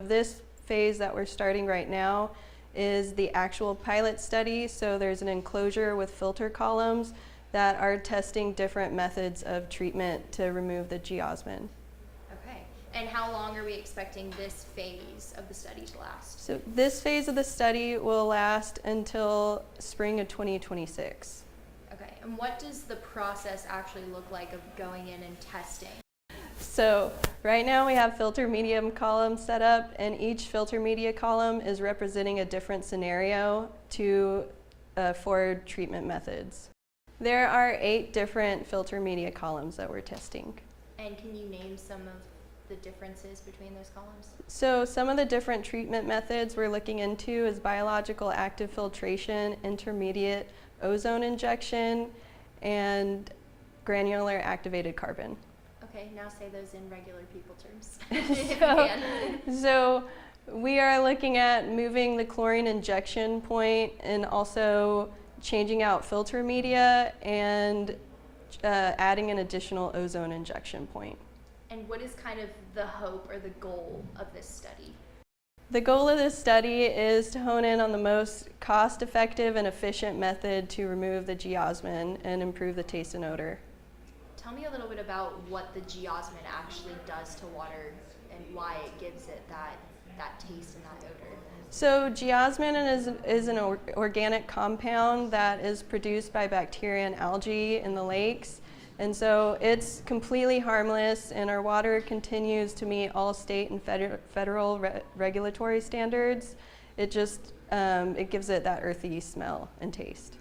this phase that we're starting right now is the actual pilot study. So there's an enclosure with filter columns that are testing different methods of treatment to remove the geosmin. Okay. And how long are we expecting this phase of the study to last? So this phase of the study will last until spring of 2026. Okay. And what does the process actually look like of going in and testing? So right now we have filter medium columns set up, and each filter media column is representing a different scenario for treatment methods. There are 8 different filter media columns that we're testing. And can you name some of the differences between those columns? So some of the different treatment methods we're looking into is biological active filtration, intermediate ozone injection, and granular activated carbon. Okay, now say those in regular people terms. If you can. So we are looking at moving the chlorine injection point and also changing out filter media and adding an additional ozone injection point. And what is kind of the hope or the goal of this study? The goal of this study is to hone in on the most cost-effective and efficient method to remove the geosmin and improve the taste and odor. Tell me a little bit about what the geosmin actually does to water and why it gives it that taste and that odor. So geosmin is an organic compound that is produced by bacteria and algae in the lakes. And so it's completely harmless, and our water continues to meet all state and federal regulatory standards. It just it gives it that earthy smell and taste.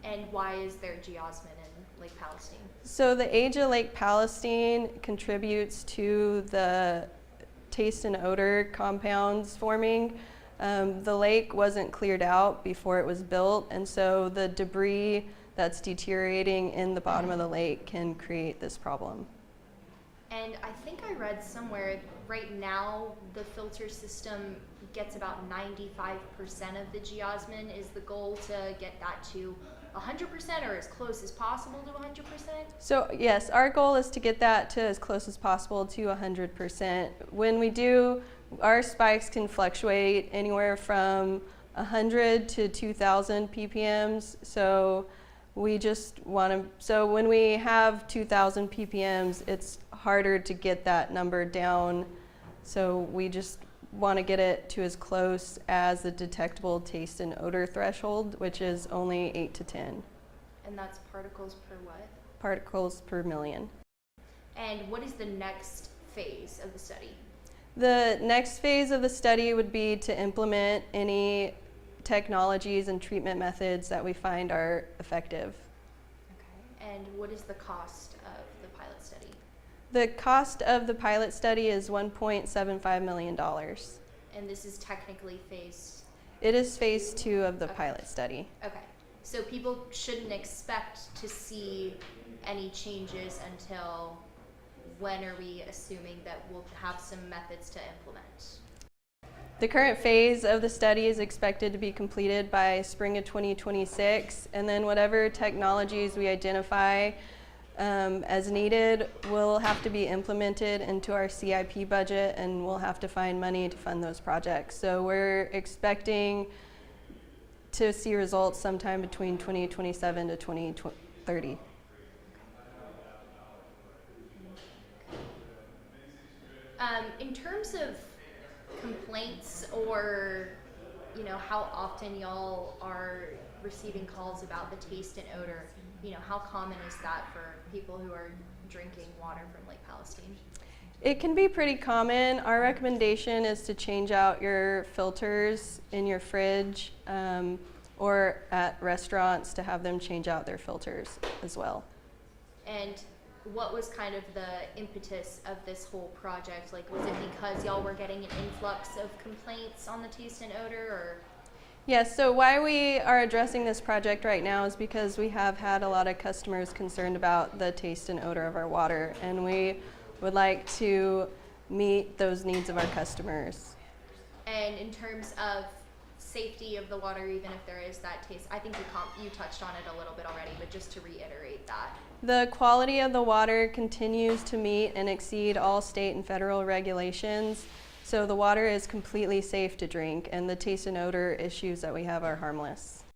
And why is there geosmin in Lake Palestine? So the age of Lake Palestine contributes to the taste and odor compounds forming. The lake wasn't cleared out before it was built, and so the debris that's deteriorating in the bottom of the lake can create this problem. And I think I read somewhere right now the filter system gets about 95% of the geosmin. Is the goal to get that to 100% or as close as possible to 100%? So yes, our goal is to get that to as close as possible to 100%. When we do, our spikes can fluctuate anywhere from 100 to 2,000 ppms. So we just want to, so when we have 2,000 ppms, it's harder to get that number down. So we just want to get it to as close as the detectable taste and odor threshold, which is only 8 to 10. And that's particles per what? Particles per million. And what is the next phase of the study? The next phase of the study would be to implement any technologies and treatment methods that we find are effective. Okay. And what is the cost of the pilot study? The cost of the pilot study is $1.75 million. And this is technically phase? It is phase 2 of the pilot study. Okay. So people shouldn't expect to see any changes until when are we assuming that we'll have some methods to implement? The current phase of the study is expected to be completed by spring of 2026, and then whatever technologies we identify as needed will have to be implemented into our CIP budget, and we'll have to find money to fund those projects. So we're expecting to see results sometime between 2027 to 2030. In terms of complaints or, you know, how often y'all are receiving calls about the taste and odor, you know, how common is that for people who are drinking water from Lake Palestine? It can be pretty common. Our recommendation is to change out your filters in your fridge or at restaurants to have them change out their filters as well. And what was kind of the impetus of this whole project? Like, was it because y'all were getting an influx of complaints on the taste and odor, or? Yes, so why we are addressing this project right now is because we have had a lot of customers concerned about the taste and odor of our water, and we would like to meet those needs of our customers. And in terms of safety of the water, even if there is that taste, I think you touched on it a little bit already, but just to reiterate that. The quality of the water continues to meet and exceed all state and federal regulations. So the water is completely safe to drink, and the taste and odor issues that we have are harmless.